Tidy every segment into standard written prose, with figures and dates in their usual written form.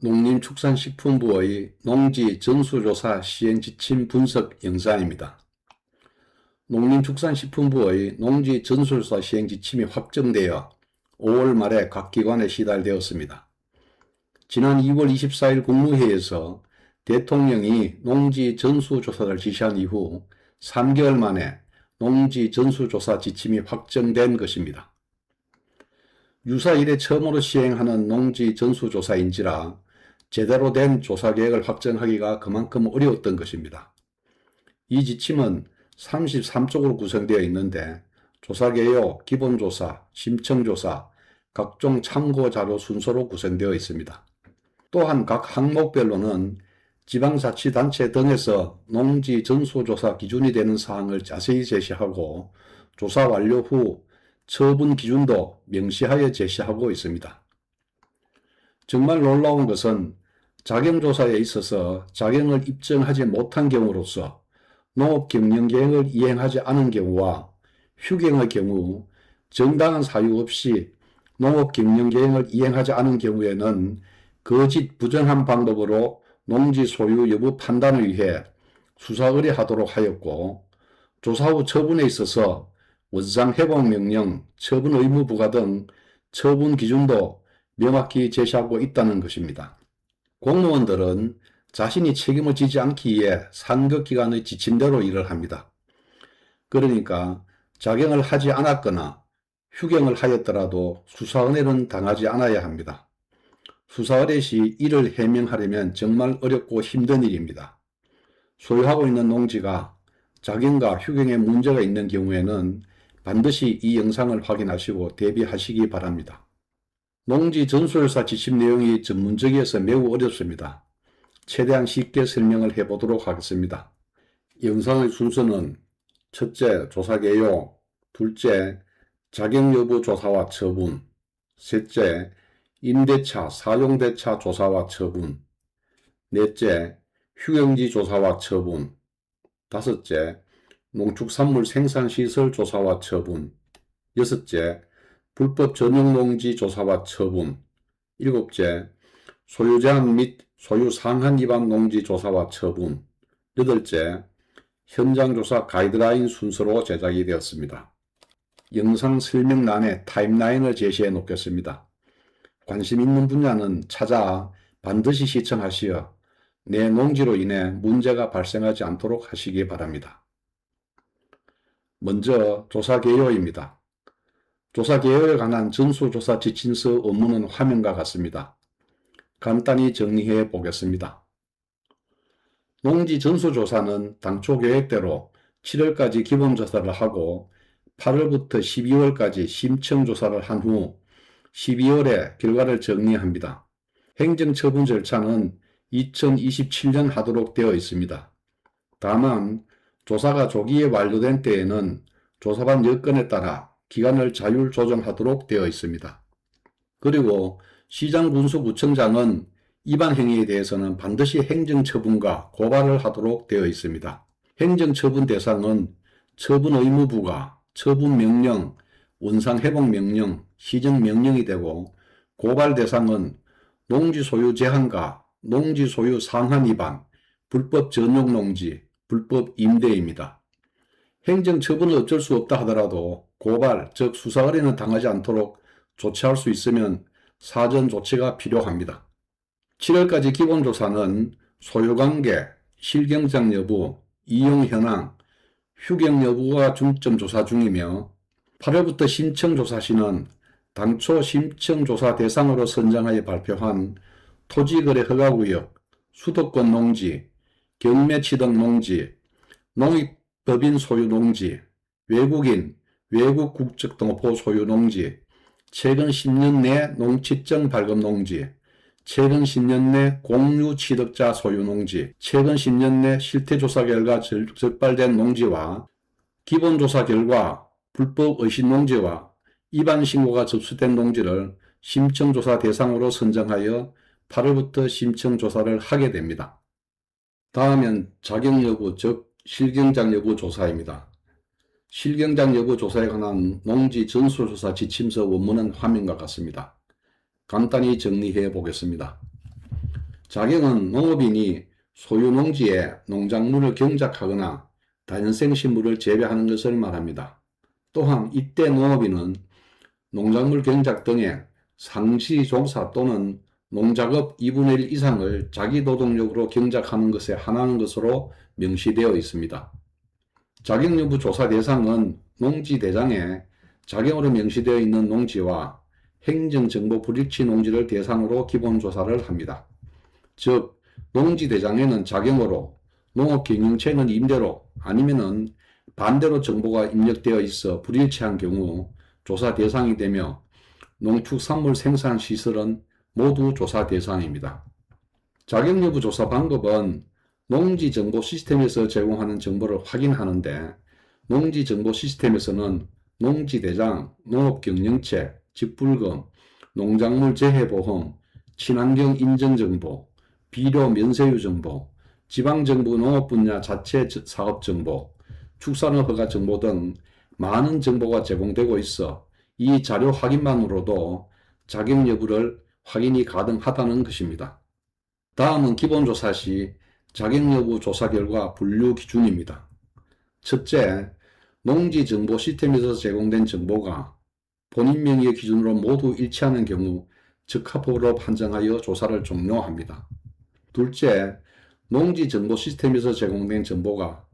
농림축산식품부의 농지 전수조사 시행지침 분석 영상입니다. 농림축산식품부의 농지 전수조사 시행지침이 확정되어 5월 말에 각 기관에 시달되었습니다. 지난 2월 24일 국무회의에서 대통령이 농지 전수조사를 지시한 이후 3개월 만에 농지 전수조사 지침이 확정된 것입니다. 유사 이래 처음으로 시행하는 농지 전수조사인지라 제대로 된 조사계획을 확정하기가 그만큼 어려웠던 것입니다. 이 지침은 33쪽으로 구성되어 있는데 조사개요, 기본조사, 심청조사, 각종 참고자료 순서로 구성되어 있습니다. 또한 각 항목별로는 지방자치단체 등에서 농지 전수조사 기준이 되는 사항을 자세히 제시하고 조사 완료 후 처분 기준도 명시하여 제시하고 있습니다. 정말 놀라운 것은 자경조사에 있어서 자경을 입증하지 못한 경우로서 농업경영계획을 이행하지 않은 경우와 휴경의 경우 정당한 사유 없이 농업경영계획을 이행하지 않은 경우에는 거짓 부정한 방법으로 농지 소유 여부 판단을 위해 수사 의뢰하도록 하였고, 조사 후 처분에 있어서 원상회복명령, 처분 의무 부과 등 처분 기준도 명확히 제시하고 있다는 것입니다. 공무원들은 자신이 책임을 지지 않기 위해 상급기관의 지침대로 일을 합니다. 그러니까 자경을 하지 않았거나 휴경을 하였더라도 수사 의뢰는 당하지 않아야 합니다. 수사 의뢰 시 이를 해명하려면 정말 어렵고 힘든 일입니다. 소유하고 있는 농지가 자경과 휴경에 문제가 있는 경우에는 반드시 이 영상을 확인하시고 대비하시기 바랍니다. 농지 전수조사 지침 내용이 전문적이어서 매우 어렵습니다. 최대한 쉽게 설명을 해보도록 하겠습니다. 영상의 순서는 첫째, 조사개요, 둘째, 자경 여부 조사와 처분, 셋째, 임대차, 사용대차 조사와 처분, 넷째, 휴경지 조사와 처분, 다섯째, 농축산물 생산시설 조사와 처분, 여섯째, 불법 전용농지 조사와 처분, 일곱째, 소유 제한 및 소유 상한 위반 농지 조사와 처분, 여덟째, 현장조사 가이드라인 순서로 제작이 되었습니다. 영상 설명란에 타임라인을 제시해 놓겠습니다. 관심 있는 분야는 찾아 반드시 시청하시어 내 농지로 인해 문제가 발생하지 않도록 하시기 바랍니다. 먼저 조사개요입니다. 조사개요에 관한 전수조사 지침서 원문은 화면과 같습니다. 간단히 정리해 보겠습니다. 농지 전수조사는 당초 계획대로 7월까지 기본조사를 하고 8월부터 12월까지 심청조사를 한 후 12월에 결과를 정리합니다. 행정처분 절차는 2027년 하도록 되어 있습니다. 다만 조사가 조기에 완료된 때에는 조사반 여건에 따라 기간을 자율 조정하도록 되어 있습니다. 그리고 시장군수구청장은 위반 행위에 대해서는 반드시 행정처분과 고발을 하도록 되어 있습니다. 행정처분 대상은 처분 의무 부과, 처분명령, 원상회복명령, 시정명령이 되고, 고발 대상은 농지 소유 제한과 농지 소유 상한 위반, 불법 전용농지, 불법 임대입니다. 행정처분은 어쩔 수 없다 하더라도 고발, 즉 수사 의뢰는 당하지 않도록 조치할 수 있으면 사전 조치가 필요합니다. 7월까지 기본조사는 소유관계, 실경장 여부, 이용 현황, 휴경 여부가 중점 조사 중이며 8월부터 심청조사 시는 당초 심청조사 대상으로 선정하여 발표한 토지거래 허가구역, 수도권 농지, 경매취득 농지, 농입법인 소유 농지, 외국인, 외국 국적 동포 소유 농지, 최근 10년 내 농취증 발급 농지, 최근 10년 내 공유 취득자 소유 농지, 최근 10년 내 실태조사 결과 적발된 농지와 기본조사 결과 불법 의심 농지와 위반 신고가 접수된 농지를 심청조사 대상으로 선정하여 8월부터 심청조사를 하게 됩니다. 다음은 자경 여부, 즉 실경장 여부 조사입니다. 실경장 여부 조사에 관한 농지 전수조사 지침서 원문은 화면과 같습니다. 간단히 정리해 보겠습니다. 자경은 농업인이 소유 농지에 농작물을 경작하거나 다연생 식물을 재배하는 것을 말합니다. 또한 이때 농업인은 농작물 경작 등의 상시 종사 또는 농작업 2분의 1 이상을 자기 노동력으로 경작하는 것에 한하는 것으로 명시되어 있습니다. 자경 여부 조사 대상은 농지대장에 자경으로 명시되어 있는 농지와 행정정보 불일치 농지를 대상으로 기본조사를 합니다. 즉, 농지대장에는 자경으로, 농업경영체는 임대로 아니면 반대로 정보가 입력되어 있어 불일치한 경우 조사 대상이 되며 농축산물 생산시설은 모두 조사 대상입니다. 자경 여부 조사 방법은 농지정보 시스템에서 제공하는 정보를 확인하는데, 농지정보 시스템에서는 농지대장, 농업경영체, 직불금, 농작물 재해보험, 친환경 인증정보, 비료 면세유 정보, 지방정부 농업분야 자체 사업정보, 축산업 허가정보 등 많은 정보가 제공되고 있어 이 자료 확인만으로도 자경 여부를 확인이 가능하다는 것입니다. 다음은 기본조사 시 자경 여부 조사 결과 분류 기준입니다. 첫째, 농지정보 시스템에서 제공된 정보가 본인 명의의 기준으로 모두 일치하는 경우 적합으로 판정하여 조사를 종료합니다. 둘째, 농지정보 시스템에서 제공된 정보가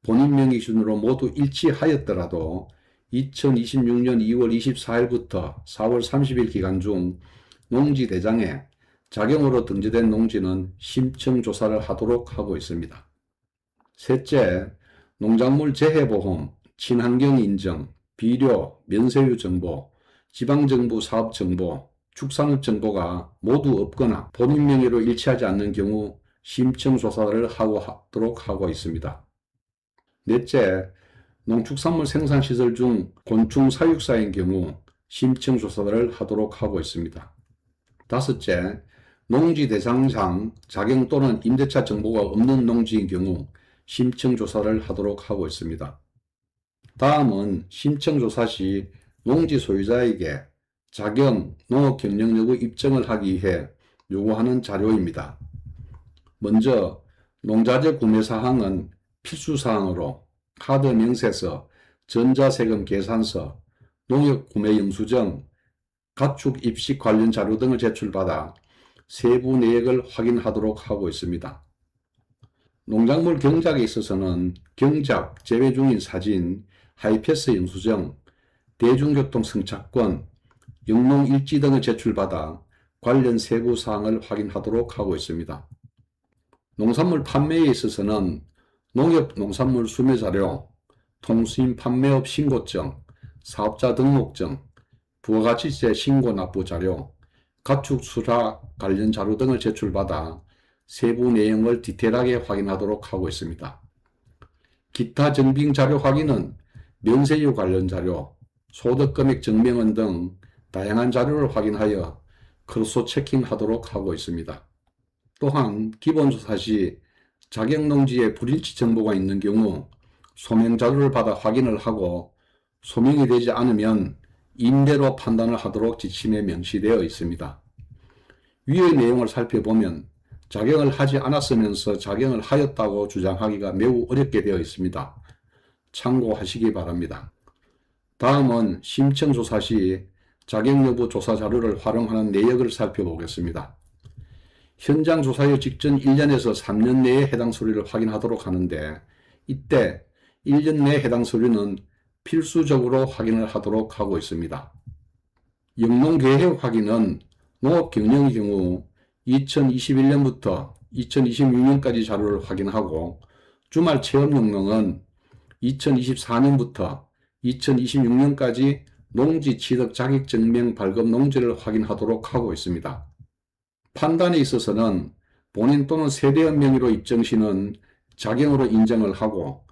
본인 명의 기준으로 모두 일치하였더라도 2026년 2월 24일부터 4월 30일 기간 중 농지대장에 자경으로 등재된 농지는 심층조사를 하도록 하고 있습니다. 셋째, 농작물 재해보험, 친환경인증, 비료, 면세유 정보, 지방정부 사업정보, 축산업 정보가 모두 없거나 본인 명의로 일치하지 않는 경우 심층조사를 하도록 하고 있습니다. 넷째, 농축산물 생산시설 중 곤충 사육사인 경우 심층조사를 하도록 하고 있습니다. 다섯째, 농지대장상 자경 또는 임대차 정보가 없는 농지인 경우 심층조사를 하도록 하고 있습니다. 다음은 심층조사 시 농지 소유자에게 자경, 농업경영 여부 입증을 하기 위해 요구하는 자료입니다. 먼저 농자재 구매사항은 필수사항으로 카드 명세서, 전자세금 계산서, 농협구매영수증, 가축 입식 관련 자료 등을 제출받아 세부 내역을 확인하도록 하고 있습니다. 농작물 경작에 있어서는 경작, 재배 중인 사진, 하이패스 영수증, 대중교통 승차권, 영농일지 등을 제출받아 관련 세부 사항을 확인하도록 하고 있습니다. 농산물 판매에 있어서는 농협 농산물 수매자료, 통수인 판매업 신고증, 사업자 등록증, 부가가치세 신고 납부 자료, 가축 수라 관련 자료 등을 제출받아 세부 내용을 디테일하게 확인하도록 하고 있습니다. 기타 증빙 자료 확인은 면세유 관련 자료, 소득금액 증명원 등 다양한 자료를 확인하여 크로스 체킹하도록 하고 있습니다. 또한 기본조사 시 자경농지에 불일치 정보가 있는 경우 소명 자료를 받아 확인을 하고 소명이 되지 않으면 임대로 판단을 하도록 지침에 명시되어 있습니다. 위의 내용을 살펴보면 자경을 하지 않았으면서 자경을 하였다고 주장하기가 매우 어렵게 되어 있습니다. 참고하시기 바랍니다. 다음은 심층조사 시 자경 여부 조사 자료를 활용하는 내역을 살펴보겠습니다. 현장 조사의 직전 1년에서 3년 내에 해당 서류를 확인하도록 하는데, 이때 1년 내 해당 서류는 필수적으로 확인을 하도록 하고 있습니다. 영농계획 확인은 농업경영의 경우 2021년부터 2026년까지 자료를 확인하고, 주말 체험 영농은 2024년부터 2026년까지 농지 취득 자격증명 발급 농지를 확인하도록 하고 있습니다. 판단에 있어서는 본인 또는 세대원 명의로 입증 시는 자경으로 인정을 하고,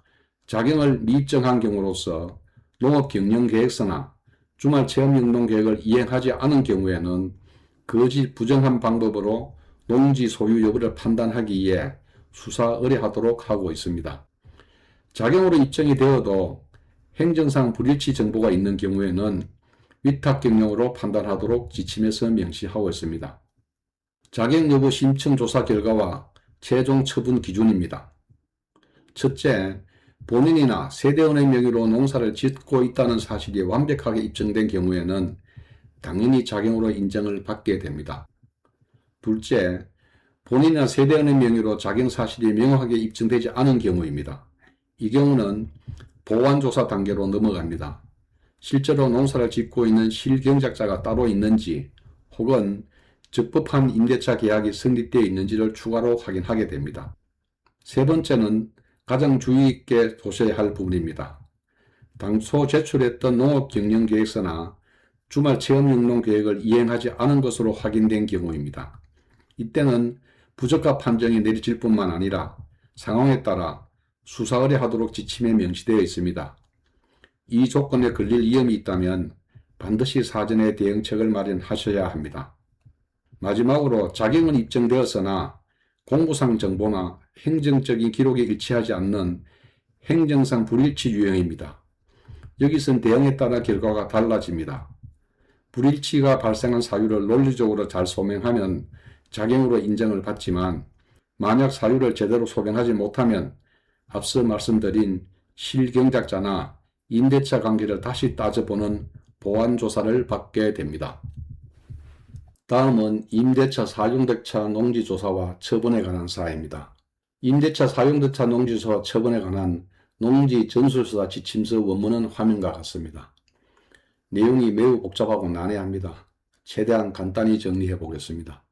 자경을 미입증한 경우로서 농업경영계획서나 주말 체험영농계획을 이행하지 않은 경우에는 거짓 부정한 방법으로 농지 소유 여부를 판단하기 위해 수사 의뢰하도록 하고 있습니다. 자경으로 입증이 되어도 행정상 불일치 정보가 있는 경우에는 위탁경영으로 판단하도록 지침에서 명시하고 있습니다. 자격 여부 심층 조사 결과와 최종 처분 기준입니다. 첫째, 본인이나 세대원의 명의로 농사를 짓고 있다는 사실이 완벽하게 입증된 경우에는 당연히 자격으로 인정을 받게 됩니다. 둘째, 본인이나 세대원의 명의로 자격 사실이 명확하게 입증되지 않은 경우입니다. 이 경우는 보완조사 단계로 넘어갑니다. 실제로 농사를 짓고 있는 실경작자가 따로 있는지 혹은 적법한 임대차 계약이 성립되어 있는지를 추가로 확인하게 됩니다. 세 번째는 가장 주의 있게 보셔야 할 부분입니다. 당초 제출했던 농업경영계획서나 주말 체험육농계획을 이행하지 않은 것으로 확인된 경우입니다. 이때는 부적합 판정이 내려질 뿐만 아니라 상황에 따라 수사 의뢰하도록 지침에 명시되어 있습니다. 이 조건에 걸릴 위험이 있다면 반드시 사전에 대응책을 마련하셔야 합니다. 마지막으로 자격은 입증되었으나 공부상 정보나 행정적인 기록에 일치하지 않는 행정상 불일치 유형입니다. 여기선 대응에 따라 결과가 달라집니다. 불일치가 발생한 사유를 논리적으로 잘 소명하면 자격으로 인정을 받지만 만약 사유를 제대로 소견하지 못하면 앞서 말씀드린 실경작자나 임대차 관계를 다시 따져보는 보완조사를 받게 됩니다. 다음은 임대차 사용대차 농지조사와 처분에 관한 사항입니다. 임대차 사용대차 농지조사 처분에 관한 농지 전술서와 지침서 원문은 화면과 같습니다. 내용이 매우 복잡하고 난해합니다. 최대한 간단히 정리해 보겠습니다.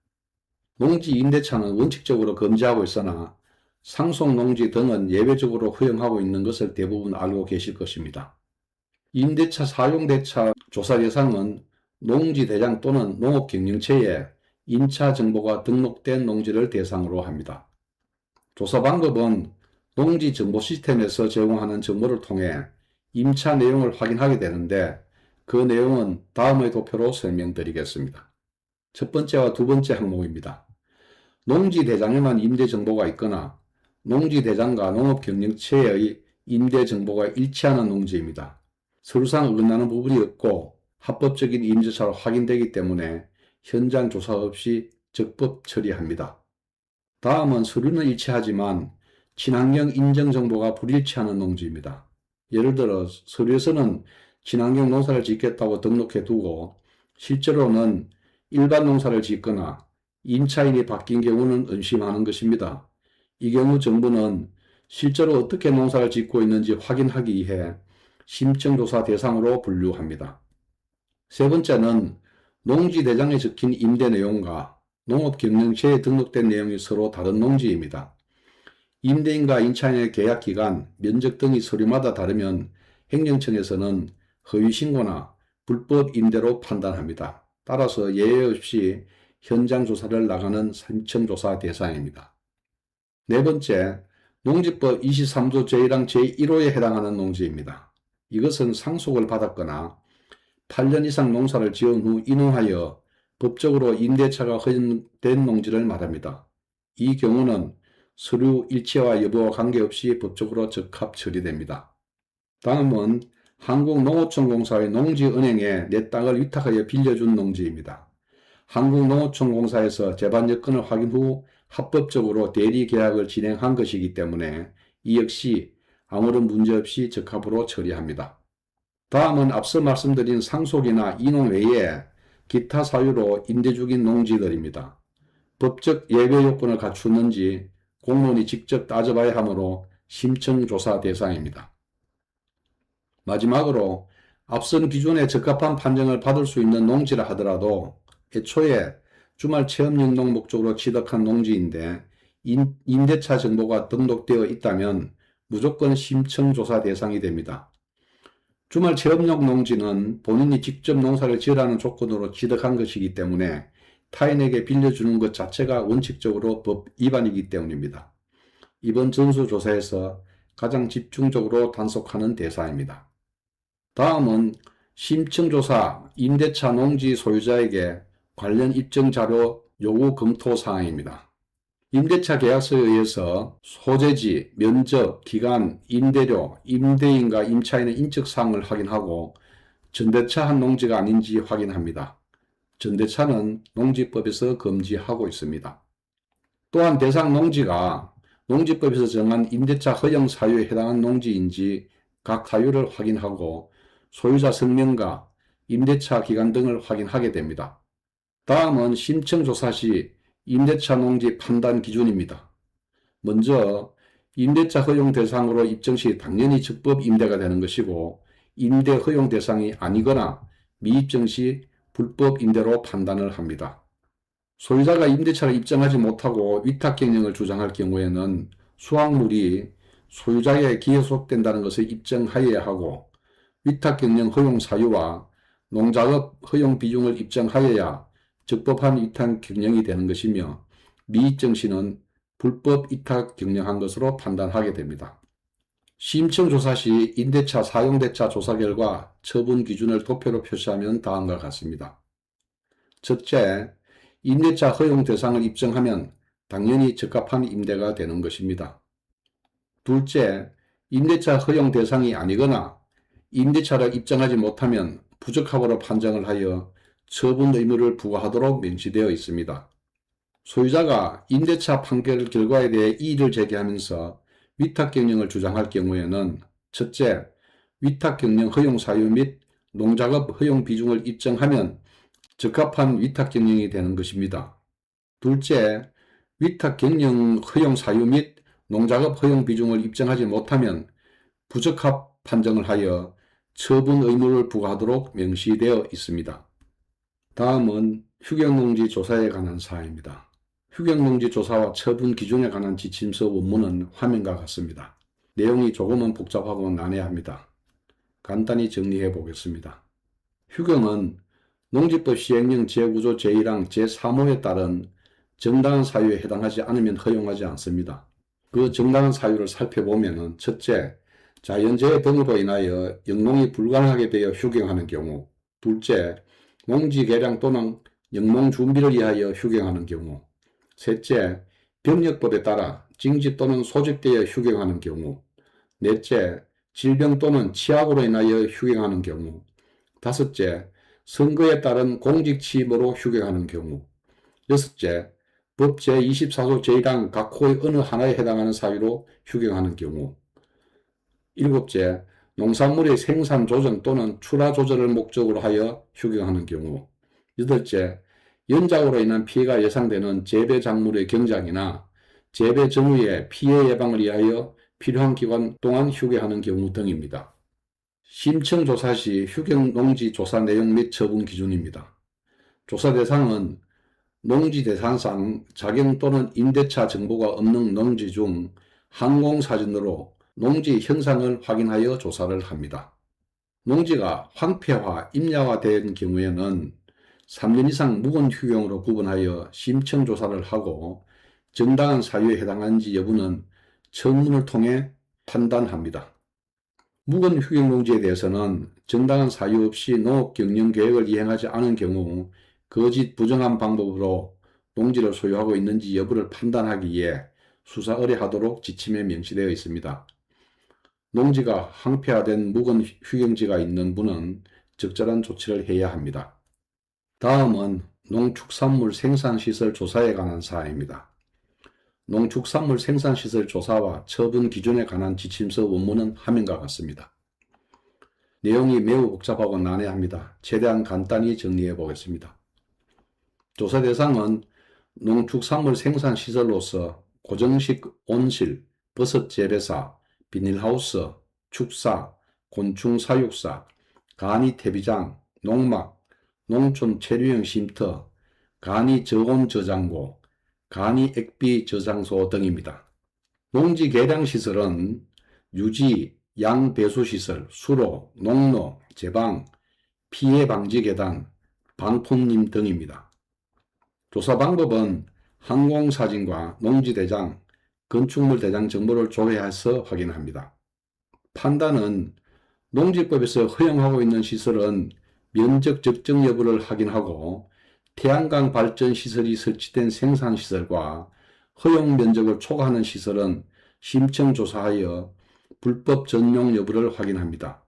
농지 임대차는 원칙적으로 금지하고 있으나 상속농지 등은 예외적으로 허용하고 있는 것을 대부분 알고 계실 것입니다. 임대차 사용대차 조사 대상은 농지대장 또는 농업경영체에 임차 정보가 등록된 농지를 대상으로 합니다. 조사 방법은 농지 정보 시스템에서 제공하는 정보를 통해 임차 내용을 확인하게 되는데 그 내용은 다음의 도표로 설명드리겠습니다. 첫 번째와 두 번째 항목입니다. 농지대장에만 임대정보가 있거나 농지대장과 농업경영체의 임대정보가 일치하는 농지입니다. 서류상 어긋나는 부분이 없고 합법적인 임대차로 확인되기 때문에 현장 조사 없이 적법 처리합니다. 다음은 서류는 일치하지만 친환경 인증 정보가 불일치하는 농지입니다. 예를 들어 서류에서는 친환경 농사를 짓겠다고 등록해 두고 실제로는 일반 농사를 짓거나 임차인이 바뀐 경우는 의심하는 것입니다. 이 경우 정부는 실제로 어떻게 농사를 짓고 있는지 확인하기 위해 심층조사 대상으로 분류합니다. 세 번째는 농지대장에 적힌 임대 내용과 농업경영체에 등록된 내용이 서로 다른 농지입니다. 임대인과 임차인의 계약기간, 면적 등이 서류마다 다르면 행정청에서는 허위신고나 불법 임대로 판단합니다. 따라서 예외 없이 현장 조사를 나가는 심층조사 대상입니다. 네 번째, 농지법 23조 제1항 제1호에 해당하는 농지입니다. 이것은 상속을 받았거나 8년 이상 농사를 지은 후 인허하여 법적으로 임대차가 허용된 농지를 말합니다. 이 경우는 서류 일치와 여부와 관계없이 법적으로 적합 처리됩니다. 다음은 한국농어촌공사의 농지은행에 내 땅을 위탁하여 빌려준 농지입니다. 한국농어촌공사에서 재반 여건을 확인 후 합법적으로 대리계약을 진행한 것이기 때문에 이 역시 아무런 문제없이 적합으로 처리합니다. 다음은 앞서 말씀드린 상속이나 인허 외에 기타 사유로 임대 중인 농지들입니다. 법적 예외 요건을 갖추는지 공무원이 직접 따져봐야 하므로 심층조사 대상입니다. 마지막으로 앞선 기준에 적합한 판정을 받을 수 있는 농지라 하더라도 애초에 주말 체험육농 목적으로 취득한 농지인데 임대차 정보가 등록되어 있다면 무조건 심층조사 대상이 됩니다. 주말 체험용 농지는 본인이 직접 농사를 지으라는 조건으로 취득한 것이기 때문에 타인에게 빌려주는 것 자체가 원칙적으로 법 위반이기 때문입니다. 이번 전수조사에서 가장 집중적으로 단속하는 대상입니다. 다음은 심층조사 임대차 농지 소유자에게 관련 입증자료 요구 검토 사항입니다. 임대차 계약서에 의해서 소재지, 면적, 기간, 임대료, 임대인과 임차인의 인적사항을 확인하고 전대차 한 농지가 아닌지 확인합니다. 전대차는 농지법에서 금지하고 있습니다. 또한 대상 농지가 농지법에서 정한 임대차 허용 사유에 해당하는 농지인지 각 사유를 확인하고 소유자 성명과 임대차 기간 등을 확인하게 됩니다. 다음은 심층조사 시 임대차 농지 판단 기준입니다. 먼저 임대차 허용 대상으로 입증 시 당연히 적법 임대가 되는 것이고, 임대 허용 대상이 아니거나 미입증 시 불법 임대로 판단을 합니다. 소유자가 임대차를 입증하지 못하고 위탁경영을 주장할 경우에는 수확물이 소유자에 기소속된다는 것을 입증하여야 하고, 위탁경영 허용 사유와 농작업 허용 비중을 입증하여야 적법한 위탁경영이 되는 것이며, 미입증 시는 불법 위탁경영한 것으로 판단하게 됩니다. 심층조사 시 임대차 사용대차 조사 결과 처분 기준을 도표로 표시하면 다음과 같습니다. 첫째, 임대차 허용 대상을 입증하면 당연히 적합한 임대가 되는 것입니다. 둘째, 임대차 허용 대상이 아니거나 임대차를 입증하지 못하면 부적합으로 판정을 하여 처분 의무를 부과하도록 명시되어 있습니다. 소유자가 임대차 판결 결과에 대해 이의를 제기하면서 위탁경영을 주장할 경우에는 첫째, 위탁경영 허용 사유 및 농작업 허용 비중을 입증하면 적합한 위탁경영이 되는 것입니다. 둘째, 위탁경영 허용 사유 및 농작업 허용 비중을 입증하지 못하면 부적합 판정을 하여 처분 의무를 부과하도록 명시되어 있습니다. 다음은 휴경농지 조사에 관한 사항입니다. 휴경농지 조사와 처분 기준에 관한 지침서 원문은 화면과 같습니다. 내용이 조금은 복잡하고 난해합니다. 간단히 정리해 보겠습니다. 휴경은 농지법 시행령 제9조 제1항 제3호에 따른 정당한 사유에 해당하지 않으면 허용하지 않습니다. 그 정당한 사유를 살펴보면 첫째, 자연재해 등으로 인하여 영농이 불가능하게 되어 휴경하는 경우, 둘째, 농지 개량 또는 영농 준비를 위하여 휴경하는 경우, 셋째, 병력법에 따라 징집 또는 소집되어 휴경하는 경우, 넷째, 질병 또는 치약으로 인하여 휴경하는 경우, 다섯째, 선거에 따른 공직 취임으로 휴경하는 경우, 여섯째, 법 제24조 제1항 각 호의 어느 하나에 해당하는 사유로 휴경하는 경우, 일곱째, 농산물의 생산 조정 또는 출하 조절을 목적으로 하여 휴경하는 경우, 여덟째, 연작으로 인한 피해가 예상되는 재배 작물의 경작이나 재배 전후의 피해 예방을 위하여 필요한 기간 동안 휴경하는 경우 등입니다. 심층조사 시 휴경농지 조사 내용 및 처분 기준입니다. 조사 대상은 농지 대상상 자경 또는 임대차 정보가 없는 농지 중 항공사진으로 농지 형상을 확인하여 조사를 합니다. 농지가 황폐화, 임야화된 경우에는 3년 이상 묵은 휴경으로 구분하여 심층조사를 하고 정당한 사유에 해당하는지 여부는 청문을 통해 판단합니다. 묵은 휴경농지에 대해서는 정당한 사유 없이 농업경영계획을 이행하지 않은 경우 거짓 부정한 방법으로 농지를 소유하고 있는지 여부를 판단하기 위해 수사 의뢰하도록 지침에 명시되어 있습니다. 농지가 황폐화된 묵은 휴경지가 있는 분은 적절한 조치를 해야 합니다. 다음은 농축산물 생산시설 조사에 관한 사항입니다. 농축산물 생산시설 조사와 처분 기준에 관한 지침서 원문은 화면과 같습니다. 내용이 매우 복잡하고 난해합니다. 최대한 간단히 정리해 보겠습니다. 조사 대상은 농축산물 생산시설로서 고정식 온실, 버섯 재배사, 비닐하우스, 축사, 곤충 사육사, 간이 퇴비장, 농막, 농촌 체류형 쉼터, 간이 저온 저장고, 간이 액비 저장소 등입니다. 농지 개량 시설은 유지, 양 배수 시설, 수로, 농로, 제방, 피해 방지 계단, 방풍림 등입니다. 조사 방법은 항공사진과 농지대장, 건축물 대장 정보를 조회해서 확인합니다. 판단은 농지법에서 허용하고 있는 시설은 면적 적정 여부를 확인하고 태양광 발전 시설이 설치된 생산시설과 허용 면적을 초과하는 시설은 심층조사하여 불법 전용 여부를 확인합니다.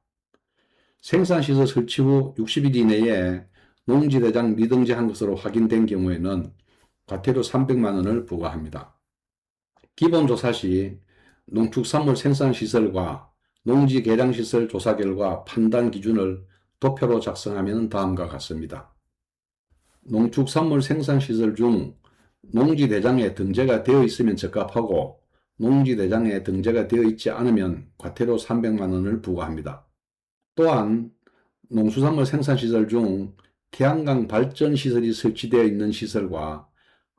생산시설 설치 후 60일 이내에 농지대장 미등재한 것으로 확인된 경우에는 과태료 300만 원을 부과합니다. 기본조사 시 농축산물 생산시설과 농지개량시설 조사 결과 판단 기준을 도표로 작성하면 다음과 같습니다. 농축산물 생산시설 중 농지대장에 등재가 되어 있으면 적합하고 농지대장에 등재가 되어 있지 않으면 과태료 300만 원을 부과합니다. 또한 농수산물 생산시설 중 태양광 발전시설이 설치되어 있는 시설과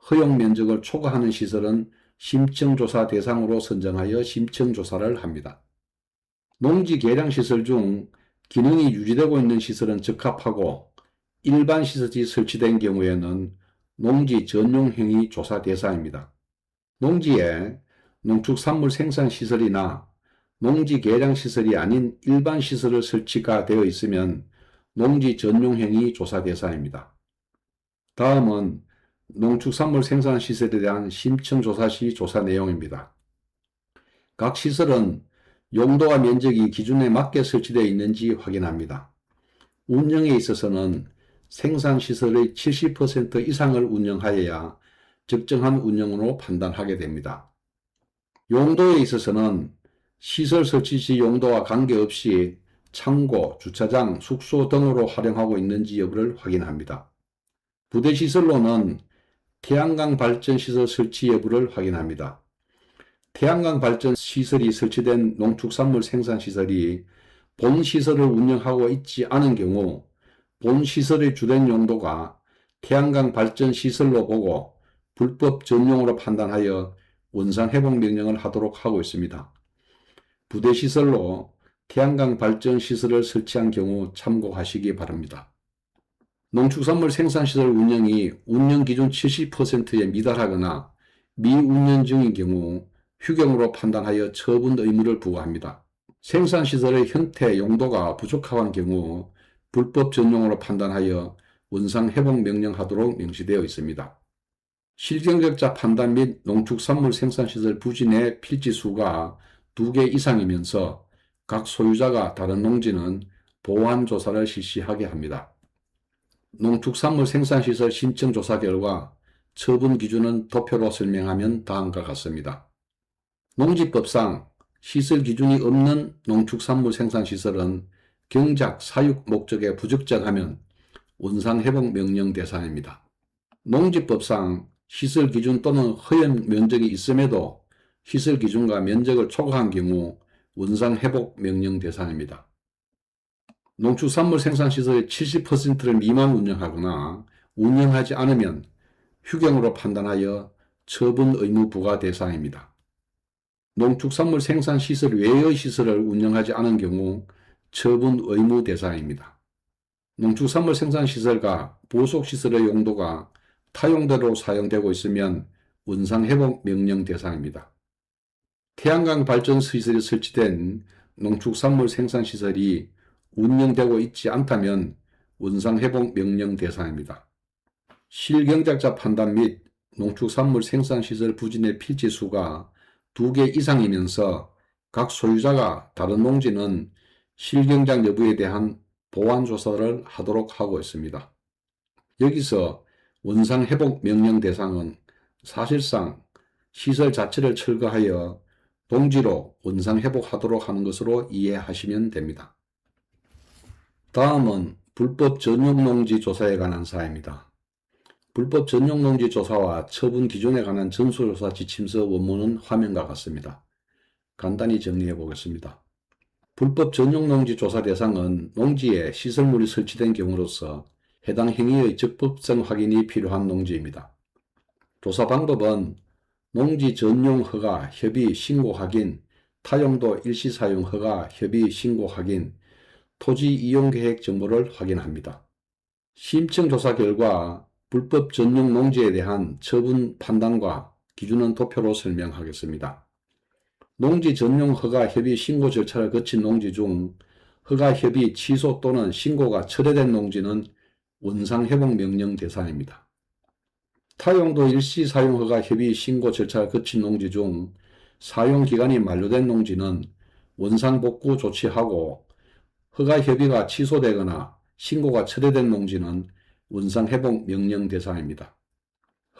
허용면적을 초과하는 시설은 심층조사 대상으로 선정하여 심층조사를 합니다. 농지개량시설 중 기능이 유지되고 있는 시설은 적합하고 일반 시설이 설치된 경우에는 농지 전용행위 조사 대상입니다. 농지에 농축산물 생산시설이나 농지개량시설이 아닌 일반 시설을 설치가 되어 있으면 농지 전용행위 조사 대상입니다. 다음은 농축산물 생산시설에 대한 심층조사 시 조사 내용입니다. 각 시설은 용도와 면적이 기준에 맞게 설치되어 있는지 확인합니다. 운영에 있어서는 생산시설의 70% 이상을 운영하여야 적정한 운영으로 판단하게 됩니다. 용도에 있어서는 시설 설치 시 용도와 관계없이 창고, 주차장, 숙소 등으로 활용하고 있는지 여부를 확인합니다. 부대시설로는 태양광 발전시설 설치 여부를 확인합니다. 태양광 발전시설이 설치된 농축산물 생산시설이 본시설을 운영하고 있지 않은 경우 본시설의 주된 용도가 태양광 발전시설로 보고 불법 전용으로 판단하여 원상회복명령을 하도록 하고 있습니다. 부대시설로 태양광 발전시설을 설치한 경우 참고하시기 바랍니다. 농축산물 생산시설 운영이 운영기준 70%에 미달하거나 미운영 중인 경우 휴경으로 판단하여 처분 의무를 부과합니다. 생산시설의 형태, 용도가 부족한 경우 불법 전용으로 판단하여 원상회복명령하도록 명시되어 있습니다. 실경적자 판단 및 농축산물 생산시설 부진의 필지수가 2개 이상이면서 각 소유자가 다른 농지는 보완조사를 실시하게 합니다. 농축산물 생산시설 심층조사 결과 처분 기준은 도표로 설명하면 다음과 같습니다. 농지법상 시설 기준이 없는 농축산물 생산시설은 경작, 사육 목적에 부적절하면 원상회복명령 대상입니다. 농지법상 시설 기준 또는 허용 면적이 있음에도 시설 기준과 면적을 초과한 경우 원상회복명령 대상입니다. 농축산물 생산시설의 70%를 미만 운영하거나 운영하지 않으면 휴경으로 판단하여 처분 의무 부과 대상입니다. 농축산물 생산시설 외의 시설을 운영하지 않은 경우 처분 의무 대상입니다. 농축산물 생산시설과 부속시설의 용도가 타용대로 사용되고 있으면 원상회복명령 대상입니다. 태양광 발전시설이 설치된 농축산물 생산시설이 운영되고 있지 않다면 원상회복명령 대상입니다. 실경작자 판단 및 농축산물 생산시설 부진의 필지수가 2개 이상이면서 각 소유자가 다른 농지는 실경작 여부에 대한 보완조사를 하도록 하고 있습니다. 여기서 원상회복명령 대상은 사실상 시설 자체를 철거하여 농지로 원상회복하도록 하는 것으로 이해하시면 됩니다. 다음은 불법 전용농지 조사에 관한 사항입니다. 불법 전용농지 조사와 처분 기준에 관한 전수조사 지침서 원문은 화면과 같습니다. 간단히 정리해 보겠습니다. 불법 전용농지 조사 대상은 농지에 시설물이 설치된 경우로서 해당 행위의 적법성 확인이 필요한 농지입니다. 조사 방법은 농지 전용 허가, 협의, 신고 확인, 타용도 일시사용 허가, 협의, 신고 확인, 토지 이용 계획 정보를 확인합니다. 심층조사 결과 불법 전용 농지에 대한 처분 판단과 기준은 도표로 설명하겠습니다. 농지 전용 허가 협의 신고 절차를 거친 농지 중 허가 협의 취소 또는 신고가 철회된 농지는 원상회복명령 대상입니다. 타용도 일시사용 허가 협의 신고 절차를 거친 농지 중 사용기간이 만료된 농지는 원상복구 조치하고 허가 협의가 취소되거나 신고가 철회된 농지는 원상회복 명령 대상입니다.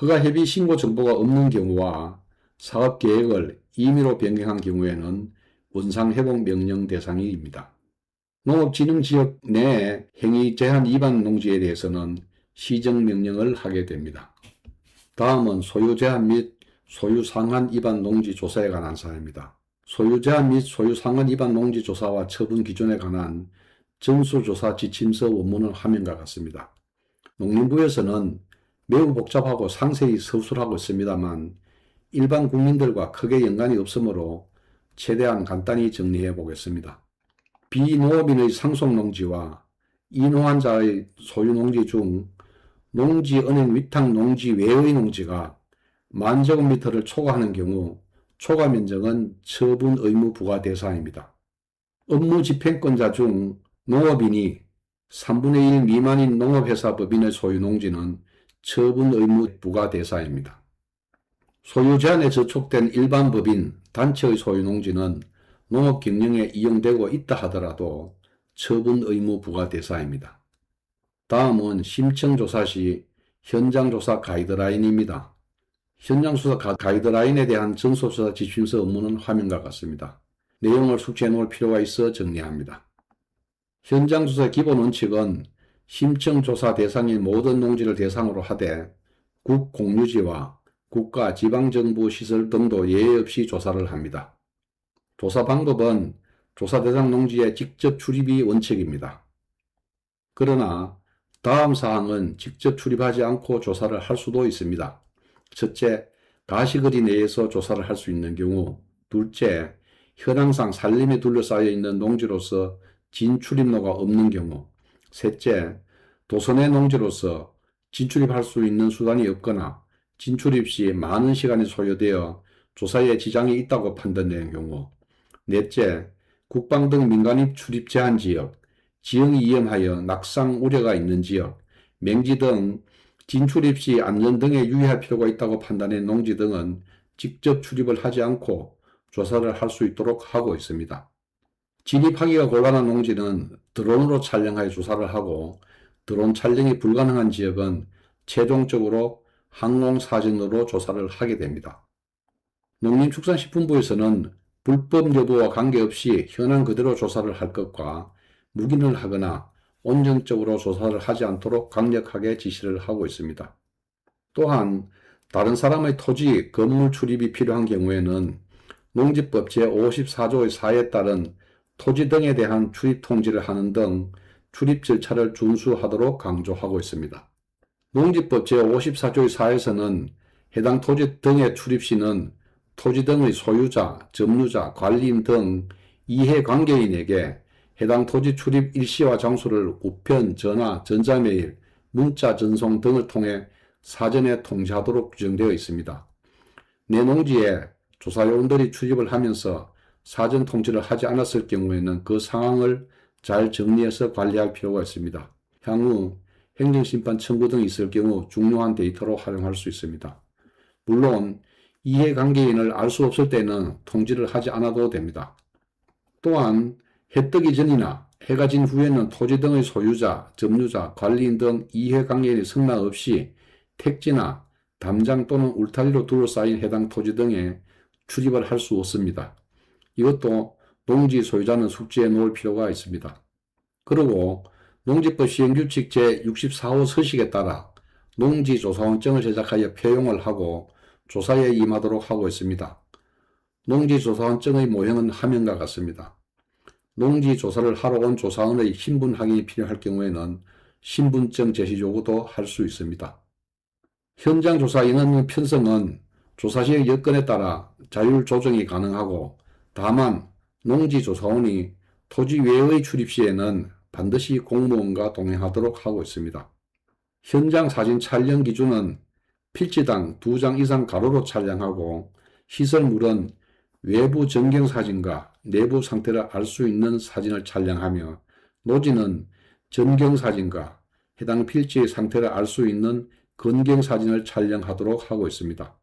허가협의 신고 정보가 없는 경우와 사업계획을 임의로 변경한 경우에는 원상회복 명령 대상입니다. 농업진흥지역 내 행위 제한 위반 농지에 대해서는 시정명령을 하게 됩니다. 다음은 소유 제한 및 소유 상한 위반 농지 조사에 관한 사항입니다. 소유 제한 및 소유 상한 위반 농지 조사와 처분 기준에 관한 전수조사 지침서 원문은 화면과 같습니다. 농림부에서는 매우 복잡하고 상세히 서술하고 있습니다만 일반 국민들과 크게 연관이 없으므로 최대한 간단히 정리해 보겠습니다. 비농업인의 상속농지와 이농환자의 소유농지 중 농지 은행 위탁 농지 외의 농지가 10,000제곱미터를 초과하는 경우 초과 면적은 처분 의무 부과 대상입니다. 업무 집행권자 중 농업인이 3분의 1 미만인 농업회사 법인의 소유농지는 처분 의무 부과 대상입니다. 소유 제한에 저촉된 일반 법인, 단체의 소유농지는 농업 경영에 이용되고 있다 하더라도 처분 의무 부과 대상입니다. 다음은 심층조사 시 현장조사 가이드라인입니다. 현장조사 가이드라인에 대한 전수조사 지침서 업무는 화면과 같습니다. 내용을 숙지해 놓을 필요가 있어 정리합니다. 현장조사 기본 원칙은 심층조사 대상인 모든 농지를 대상으로 하되 국공유지와 국가 지방정부 시설 등도 예외 없이 조사를 합니다. 조사 방법은 조사 대상 농지에 직접 출입이 원칙입니다. 그러나 다음 사항은 직접 출입하지 않고 조사를 할 수도 있습니다. 첫째, 가시거리 내에서 조사를 할 수 있는 경우. 둘째, 현황상 산림에 둘러싸여 있는 농지로서 진출입로가 없는 경우. 셋째, 도선의 농지로서 진출입할 수 있는 수단이 없거나 진출입 시 많은 시간이 소요되어 조사에 지장이 있다고 판단되는 경우. 넷째, 국방 등 민간인 출입 제한 지역, 지형이 위험하여 낙상 우려가 있는 지역, 맹지 등 진출입 시 안전 등에 유의할 필요가 있다고 판단한 농지 등은 직접 출입을 하지 않고 조사를 할 수 있도록 하고 있습니다. 진입하기가 곤란한 농지는 드론으로 촬영하여 조사를 하고 드론 촬영이 불가능한 지역은 최종적으로 항공사진으로 조사를 하게 됩니다. 농림축산식품부에서는 불법 여부와 관계없이 현황 그대로 조사를 할 것과 묵인을 하거나 온전적으로 조사를 하지 않도록 강력하게 지시를 하고 있습니다. 또한 다른 사람의 토지, 건물 출입이 필요한 경우에는 농지법 제54조의 4에 따른 토지 등에 대한 출입 통지를 하는 등 출입 절차를 준수하도록 강조하고 있습니다. 농지법 제54조의 4에서는 해당 토지 등의 출입 시는 토지 등의 소유자, 점유자, 관리인 등 이해관계인에게 해당 토지 출입 일시와 장소를 우편, 전화, 전자메일, 문자 전송 등을 통해 사전에 통지하도록 규정되어 있습니다. 내 농지에 조사요원들이 출입을 하면서 사전 통지를 하지 않았을 경우에는 그 상황을 잘 정리해서 관리할 필요가 있습니다. 향후 행정심판 청구 등이 있을 경우 중요한 데이터로 활용할 수 있습니다. 물론 이해관계인을 알 수 없을 때는 통지를 하지 않아도 됩니다. 또한 해 뜨기 전이나 해가 진 후에는 토지 등의 소유자, 점유자, 관리인 등 이해관계인의 승낙 없이 택지나 담장 또는 울타리로 둘러싸인 해당 토지 등에 출입을 할 수 없습니다. 이것도 농지 소유자는 숙지해 놓을 필요가 있습니다. 그리고 농지법 시행규칙 제64호 서식에 따라 농지조사원증을 제작하여 표용을 하고 조사에 임하도록 하고 있습니다. 농지조사원증의 모형은 화면과 같습니다. 농지조사를 하러 온 조사원의 신분 확인이 필요할 경우에는 신분증 제시 요구도 할 수 있습니다. 현장조사 인원 편성은 조사 시의 여건에 따라 자율 조정이 가능하고 다만 농지조사원이 토지 외의 출입 시에는 반드시 공무원과 동행하도록 하고 있습니다. 현장 사진 촬영 기준은 필지당 2장 이상 가로로 촬영하고 시설물은 외부 전경사진과 내부 상태를 알 수 있는 사진을 촬영하며 노지는 전경사진과 해당 필지의 상태를 알 수 있는 건경사진을 촬영하도록 하고 있습니다.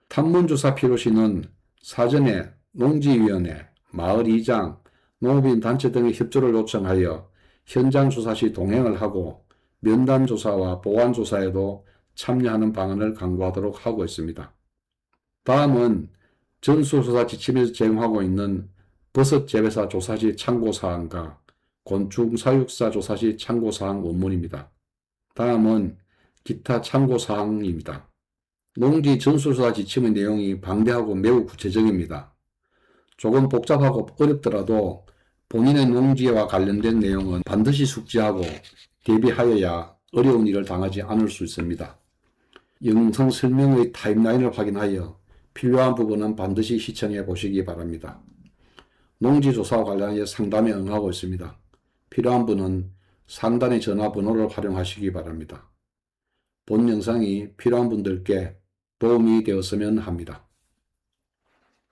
탐문조사 필요시는 사전에 농지위원회, 마을이장, 농업인 단체 등의 협조를 요청하여 현장 조사 시 동행을 하고 면담조사와 보완조사에도 참여하는 방안을 강구하도록 하고 있습니다. 다음은 전수조사 지침에서 제공하고 있는 버섯 재배사 조사시 참고사항과 곤충 사육사 조사시 참고사항 원문입니다. 다음은 기타 참고사항입니다. 농지 전수조사 지침의 내용이 방대하고 매우 구체적입니다. 조금 복잡하고 어렵더라도 본인의 농지와 관련된 내용은 반드시 숙지하고 대비하여야 어려운 일을 당하지 않을 수 있습니다. 영상 설명의 타임라인을 확인하여 필요한 부분은 반드시 시청해 보시기 바랍니다. 농지조사와 관련하여 상담에 응하고 있습니다. 필요한 분은 상단의 전화번호를 활용하시기 바랍니다. 본 영상이 필요한 분들께 도움이 되었으면 합니다.